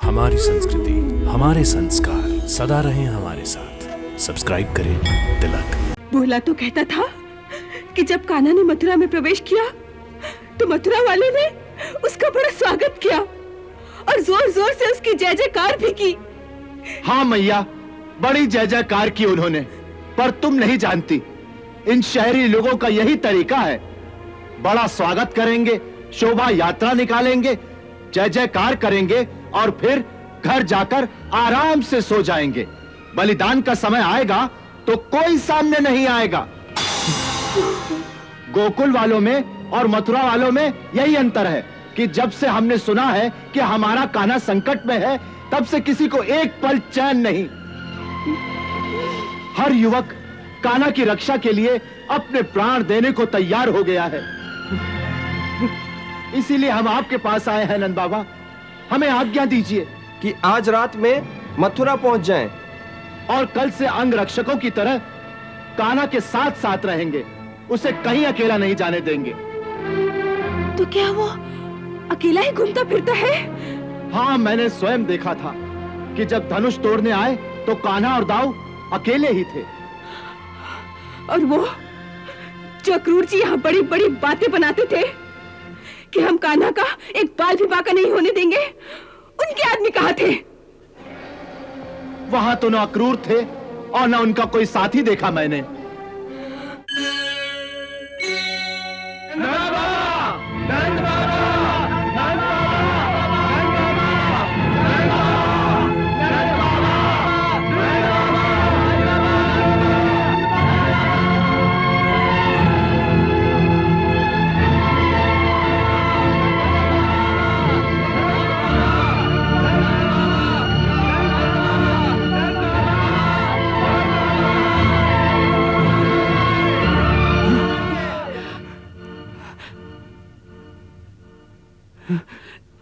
हमारी संस्कृति, हमारे संस्कार सदा रहें हमारे साथ। सब्सक्राइब करें तिलक। भोला तो कहता था कि जब कान्हा ने मथुरा में प्रवेश किया तो मथुरा वालों ने उसका बड़ा स्वागत किया और जोर जोर से उसकी जय जयकार भी की। हाँ मैया, बड़ी जय जयकार की उन्होंने, पर तुम नहीं जानती, इन शहरी लोगों का यही तरीका है। बड़ा स्वागत करेंगे, शोभा यात्रा निकालेंगे, जय जयकार करेंगे और फिर घर जाकर आराम से सो जाएंगे। बलिदान का समय आएगा तो कोई सामने नहीं आएगा। गोकुल वालों में और मथुरा वालों में यही अंतर है कि जब से हमने सुना है कि हमारा कान्हा संकट में है, तब से किसी को एक पल चैन नहीं। हर युवक कान्हा की रक्षा के लिए अपने प्राण देने को तैयार हो गया है। इसीलिए हम आपके पास आए हैं नंद बाबा, हमें आज्ञा दीजिए कि आज रात में मथुरा पहुंच जाएं और कल से अंग रक्षकों की तरह कान्हा के साथ साथ रहेंगे, उसे कहीं अकेला नहीं जाने देंगे। तो क्या वो अकेला ही घूमता फिरता है? हाँ, मैंने स्वयं देखा था कि जब धनुष तोड़ने आए तो कान्हा और दाऊ अकेले ही थे। और वो जो अक्रूर जी यहाँ बड़ी बड़ी बातें बनाते थे कि हम कान्हा का एक बाल भी बाका नहीं होने देंगे, उनके आदमी कहाँ थे? वहां तो न अक्रूर थे और न उनका कोई साथी देखा मैंने।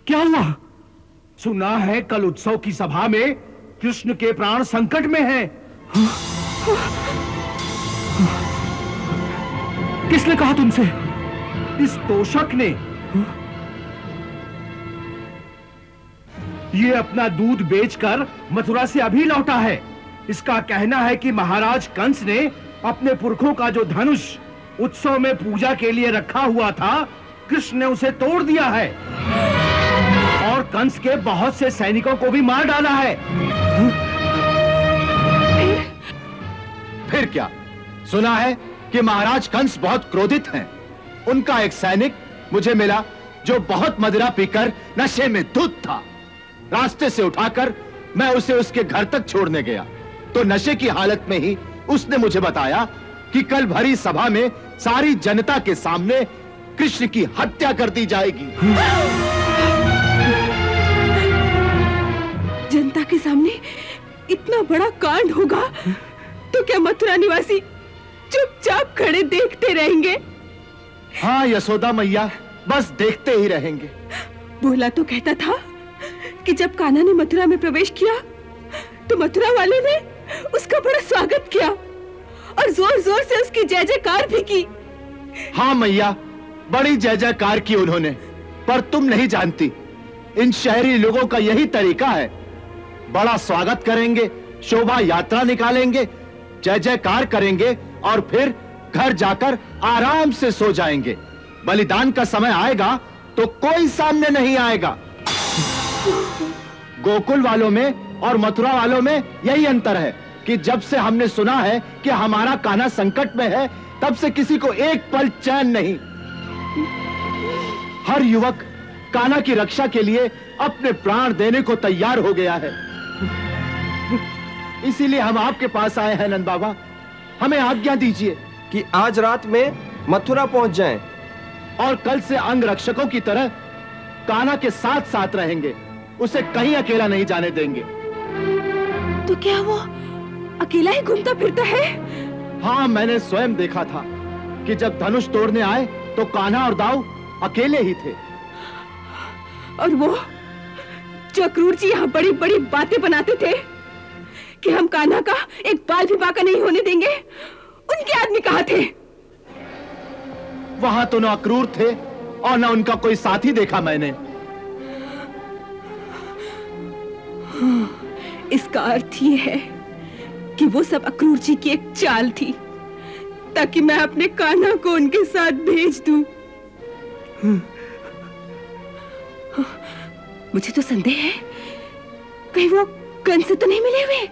क्या हुआ? सुना है कल उत्सव की सभा में कृष्ण के प्राण संकट में हैं। किसने कहा तुमसे? इस तोषक ने। ये अपना दूध बेचकर मथुरा से अभी लौटा है। इसका कहना है कि महाराज कंस ने अपने पुरखों का जो धनुष उत्सव में पूजा के लिए रखा हुआ था, कृष्ण ने उसे तोड़ दिया है और कंस के बहुत से सैनिकों को भी मार डाला है। फिर क्या? सुना है कि महाराज कंस बहुत क्रोधित हैं। उनका एक सैनिक मुझे मिला जो बहुत मदिरा पीकर नशे में धुत था। रास्ते से उठाकर मैं उसे उसके घर तक छोड़ने गया तो नशे की हालत में ही उसने मुझे बताया कि कल भरी सभा में सारी जनता के सामने कृष्ण की हत्या कर दी जाएगी। जनता के सामने इतना बड़ा कांड होगा तो क्या मथुरा निवासी चुपचाप खड़े देखते रहेंगे? हाँ यशोदा मैया, बस देखते ही रहेंगे। भोला तो कहता था कि जब कान्हा ने मथुरा में प्रवेश किया तो मथुरा वालों ने उसका बड़ा स्वागत किया और जोर जोर से उसकी जय जयकार भी की। हाँ मैया, बड़ी जय जयकार की उन्होंने, पर तुम नहीं जानती, इन शहरी लोगों का यही तरीका है। बड़ा स्वागत करेंगे, शोभा यात्रा निकालेंगे, जय जयकार करेंगे और फिर घर जाकर आराम से सो जाएंगे। बलिदान का समय आएगा तो कोई सामने नहीं आएगा। गोकुल वालों में और मथुरा वालों में यही अंतर है कि जब से हमने सुना है कि हमारा कान्हा संकट में है, तब से किसी को एक पल चैन नहीं। हर युवक कान्हा की रक्षा के लिए अपने प्राण देने को तैयार हो गया है। इसीलिए हम आपके पास आए हैं नंद बाबा, हमें आज्ञा दीजिए कि आज रात में मथुरा पहुंच जाएं और कल से अंग रक्षकों की तरह कान्हा के साथ साथ रहेंगे, उसे कहीं अकेला नहीं जाने देंगे। तो क्या वो अकेला ही घूमता फिरता है? हाँ, मैंने स्वयं देखा था कि जब धनुष तोड़ने आए तो कान्हा और दाऊ अकेले ही थे। और वो जो अक्रूर जी यहाँ बड़ी बड़ी बातें बनाते थे कि हम कान्हा का एक बाल भी बाका नहीं होने देंगे, उनके आदमी कहाँ थे? वहां तो न अक्रूर थे और न उनका कोई साथी देखा मैंने। इसका अर्थ ये है कि वो सब अक्रूर जी की एक चाल थी, ताकि मैं अपने कान्हा को उनके साथ भेज दूं। मुझे तो संदेह है, कहीं वो कंस से तो नहीं मिले हुए।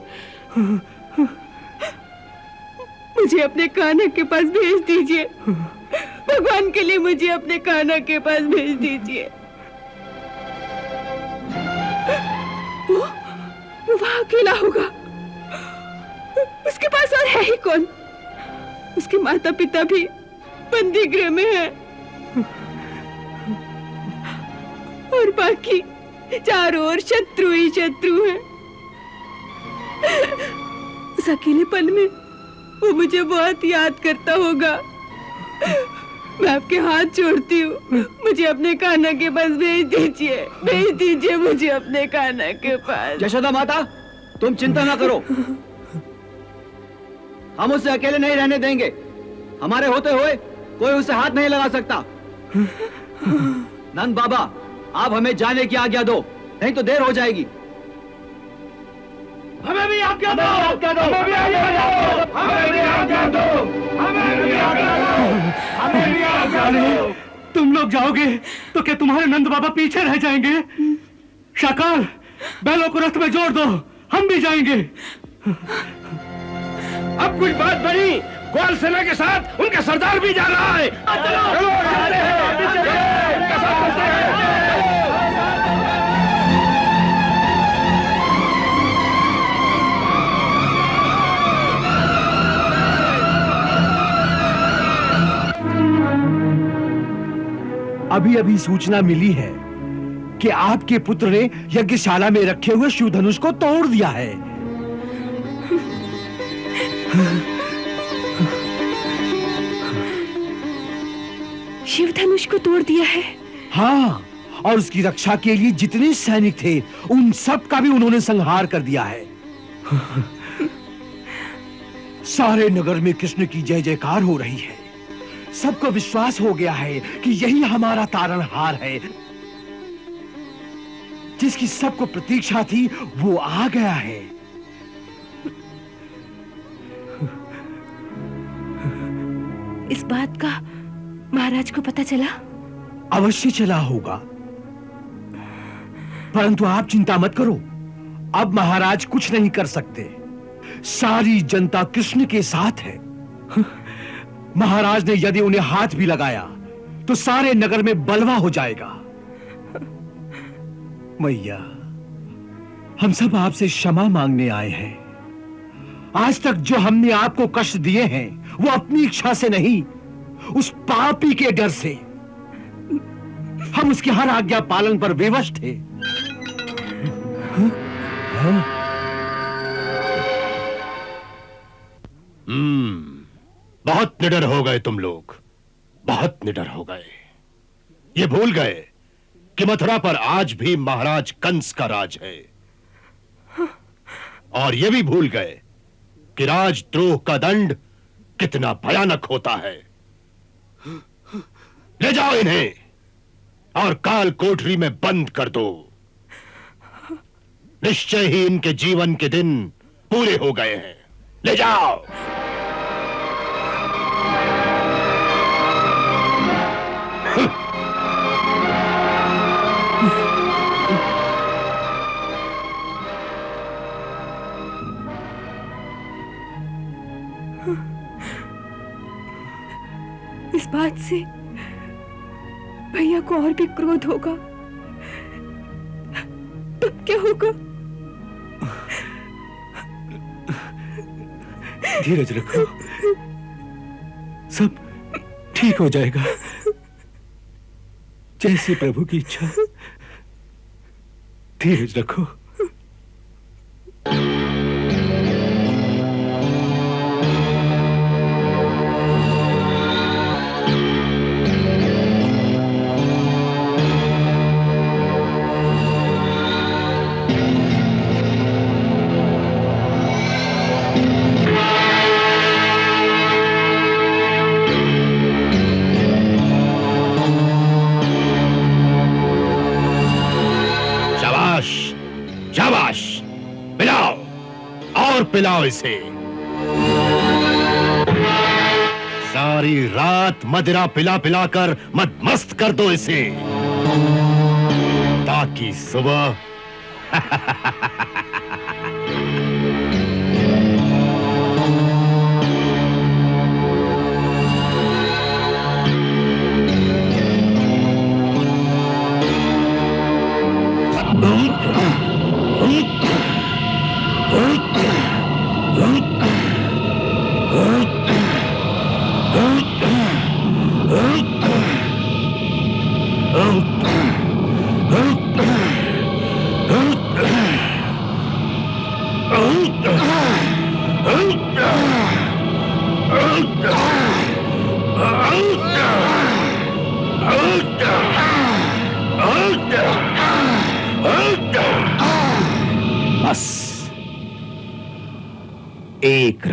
मुझे अपने कान्हा के पास भेज दीजिए, भगवान के लिए मुझे अपने कान्हा के पास भेज दीजिए। वो वहां अकेला होगा, उसके पास और है ही कौन? उसके माता पिता भी बंदी गृह में हैं, और बाकी चारों ओर शत्रु ही शत्रु हैं। उस अकेलेपन में वो मुझे बहुत याद करता होगा। मैं आपके हाथ जोड़ती हूँ, मुझे अपने कान्हा के पास भेज दीजिए मुझे अपने कान्हा के पास। यशोदा माता, तुम चिंता ना करो, हम उसे अकेले नहीं रहने देंगे। हमारे होते हुए कोई उसे हाथ नहीं लगा सकता। नंद बाबा, आप हमें जाने की आज्ञा दो, नहीं तो देर हो जाएगी। हमें भी आज्ञा दो, हमें भी आज्ञा दो, हमें भी आज्ञा दो, हमें भी आज्ञा दो, हमें भी आज्ञा दो। तुम लोग जाओगे तो क्या तुम्हारे नंद बाबा पीछे रह जाएंगे? शाकाल, बैलों को रथ में जोड़ दो, हम भी जाएंगे। अब कुछ बात बनी, ग्वाल सेना के साथ उनका सरदार भी जा रहा है। चलो, चलते हैं, उनके साथ चलते हैं। अभी अभी सूचना मिली है कि आपके पुत्र ने यज्ञशाला में रखे हुए शिव धनुष को तोड़ दिया है। शिव धनुष को तोड़ दिया है? हाँ, और उसकी रक्षा के लिए जितने सैनिक थे उन सब का भी उन्होंने संहार कर दिया है। सारे नगर में कृष्ण की जय जयकार हो रही है। सबको विश्वास हो गया है कि यही हमारा तारणहार है। जिसकी सबको प्रतीक्षा थी वो आ गया है। इस बात का महाराज को पता चला? अवश्य चला होगा, परंतु आप चिंता मत करो, अब महाराज कुछ नहीं कर सकते। सारी जनता कृष्ण के साथ है। महाराज ने यदि उन्हें हाथ भी लगाया तो सारे नगर में बलवा हो जाएगा। मैया, हम सब आपसे क्षमा मांगने आए हैं। आज तक जो हमने आपको कष्ट दिए हैं वो अपनी इच्छा से नहीं, उस पापी के डर से। हम उसकी हर आज्ञा पालन पर विवश थे। बहुत निडर हो गए तुम लोग, बहुत निडर हो गए। ये भूल गए कि मथुरा पर आज भी महाराज कंस का राज है, और ये भी भूल गए कि राजद्रोह का दंड कितना भयानक होता है। ले जाओ इन्हें और काल कोठरी में बंद कर दो। निश्चय ही इनके जीवन के दिन पूरे हो गए हैं। ले जाओ। इस बात से भैया को और भी क्रोध होगा। तब क्या होगा? धीरज रखो, सब ठीक हो जाएगा। जैसे प्रभु की इच्छा। धीरज रखो। शाबाश, शाबाश, मिलाओ। और पिलाओ इसे। सारी रात मदिरा पिला पिला कर मदमस्त कर दो इसे, ताकि सुबह बस एक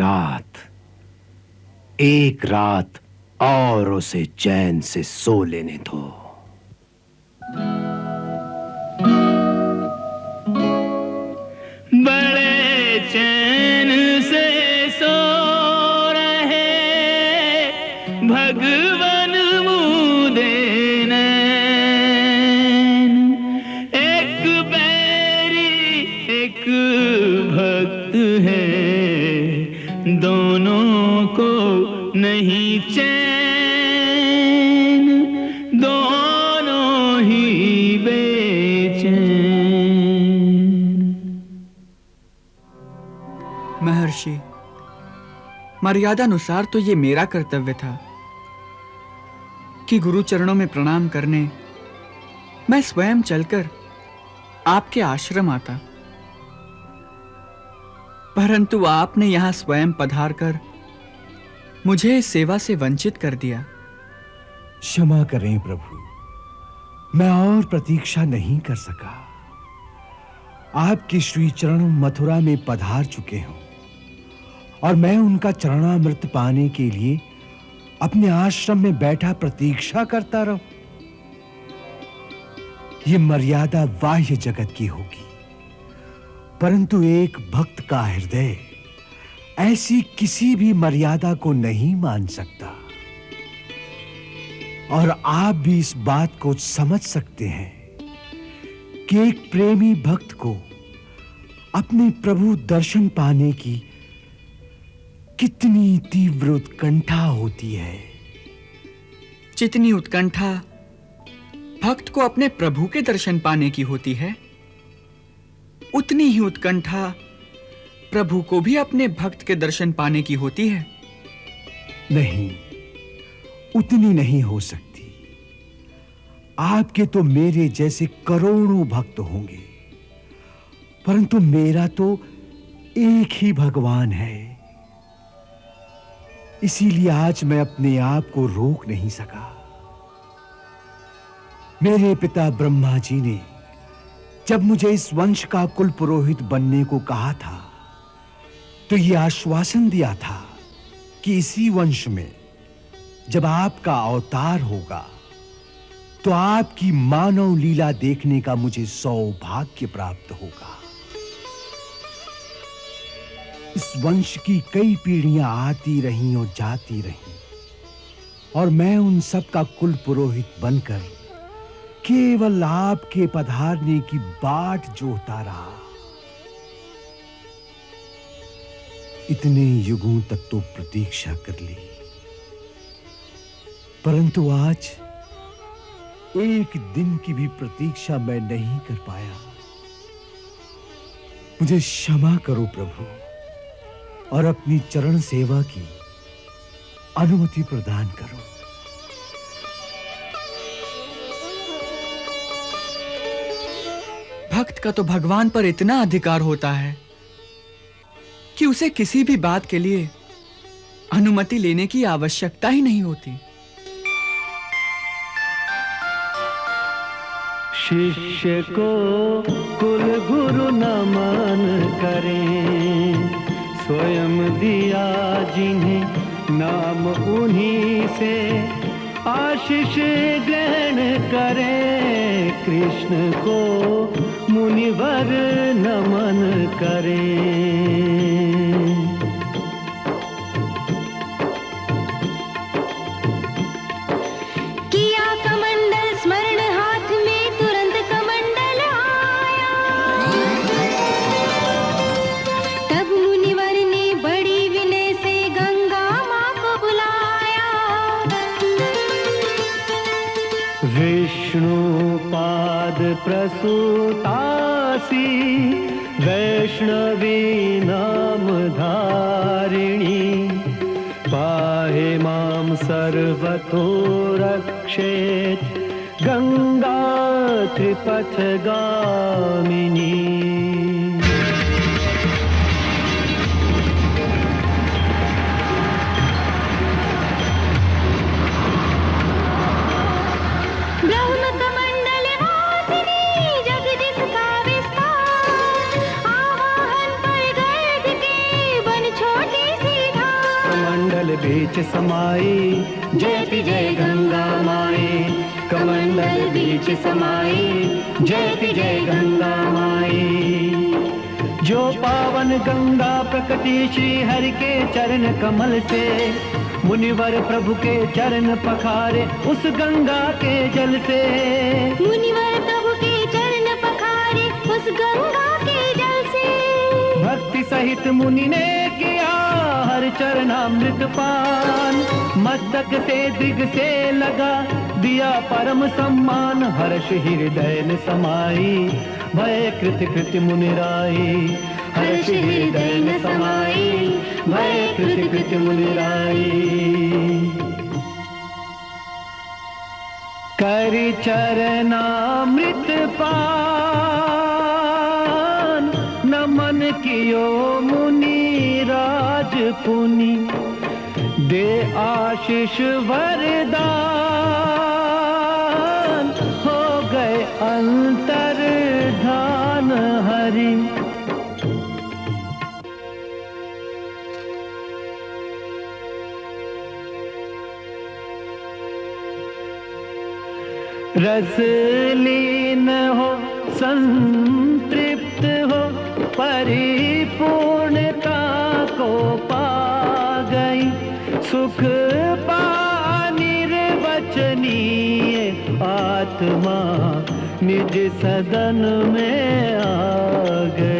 रात और उसे चैन से सो लेने दो। बड़े चैन से सो रहे भगवान मुदे नैन, एक बैरी एक भक्त है, दोनों को नहीं चैन, दोनों ही बेचैन। महर्षि, मर्यादानुसार तो ये मेरा कर्तव्य था कि गुरु चरणों में प्रणाम करने मैं स्वयं चलकर आपके आश्रम आता, परंतु आपने यहां स्वयं पधार कर मुझे इस सेवा से वंचित कर दिया। क्षमा करें प्रभु, मैं और प्रतीक्षा नहीं कर सका। आपके श्री चरण मथुरा में पधार चुके हों और मैं उनका चरणामृत पाने के लिए अपने आश्रम में बैठा प्रतीक्षा करता रहूं। यह मर्यादा बाह्य जगत की होगी, परंतु एक भक्त का हृदय ऐसी किसी भी मर्यादा को नहीं मान सकता। और आप भी इस बात को समझ सकते हैं कि एक प्रेमी भक्त को अपने प्रभु दर्शन पाने की कितनी तीव्र उत्कंठा होती है। जितनी उत्कंठा भक्त को अपने प्रभु के दर्शन पाने की होती है, उतनी ही उत्कंठा प्रभु को भी अपने भक्त के दर्शन पाने की होती है। नहीं, उतनी नहीं हो सकती। आपके तो मेरे जैसे करोड़ों भक्त होंगे, परंतु मेरा तो एक ही भगवान है। इसीलिए आज मैं अपने आप को रोक नहीं सका। मेरे पिता ब्रह्मा जी ने जब मुझे इस वंश का कुल पुरोहित बनने को कहा था, तो यह आश्वासन दिया था कि इसी वंश में जब आपका अवतार होगा, तो आपकी मानव लीला देखने का मुझे सौभाग्य प्राप्त होगा। इस वंश की कई पीढ़ियां आती रहीं और जाती रहीं, और मैं उन सब का कुल पुरोहित बनकर केवल आपके पधारने की बाट जोहता रहा। इतने युगों तक तो प्रतीक्षा कर ली, परंतु आज एक दिन की भी प्रतीक्षा मैं नहीं कर पाया। मुझे क्षमा करो प्रभु, और अपनी चरण सेवा की अनुमति प्रदान करो। भक्त का तो भगवान पर इतना अधिकार होता है कि उसे किसी भी बात के लिए अनुमति लेने की आवश्यकता ही नहीं होती। शिष्य को कुल गुरु नमन करें, स्वयं दिया जिन्हें नाम उन्हीं से आशीष ग्रहण करें। कृष्ण को मुनिवर नमन करें। प्रसूतासी वैष्णवी नाम धारिणी पाहि मां सर्वतो रक्षेत् गंगा त्रिपथगामिनी। बीच समाई जयति जय गंगा माई, कमंडल बीच समाई जयति जय गंगा माई। जो पावन गंगा प्रकटी श्री हरि के चरण कमल से, मुनिवर प्रभु के चरण पखारे उस गंगा के जल से। मुनिवर प्रभु के चरण पखारे उस गंगा के जल से। भक्ति सहित मुनि ने किया हर चरणामृत पान, मस्तक से दिग से लगा दिया परम सम्मान। हर्ष हृदय न समाई भय कृत कृत मुनिराई, हर्ष हृदय न समाई भय कृत कृत मुनिराई। करि चरणामृत पान नमन कियो मुनि राज पुनि, दे आशीष वरदान हो गए अंतर्धान हरि। रसलीन हो संतृप्त हो परिपूर्णता को पा गई, सुख पा निर्वचनीय आत्मा निज सदन में आ गई।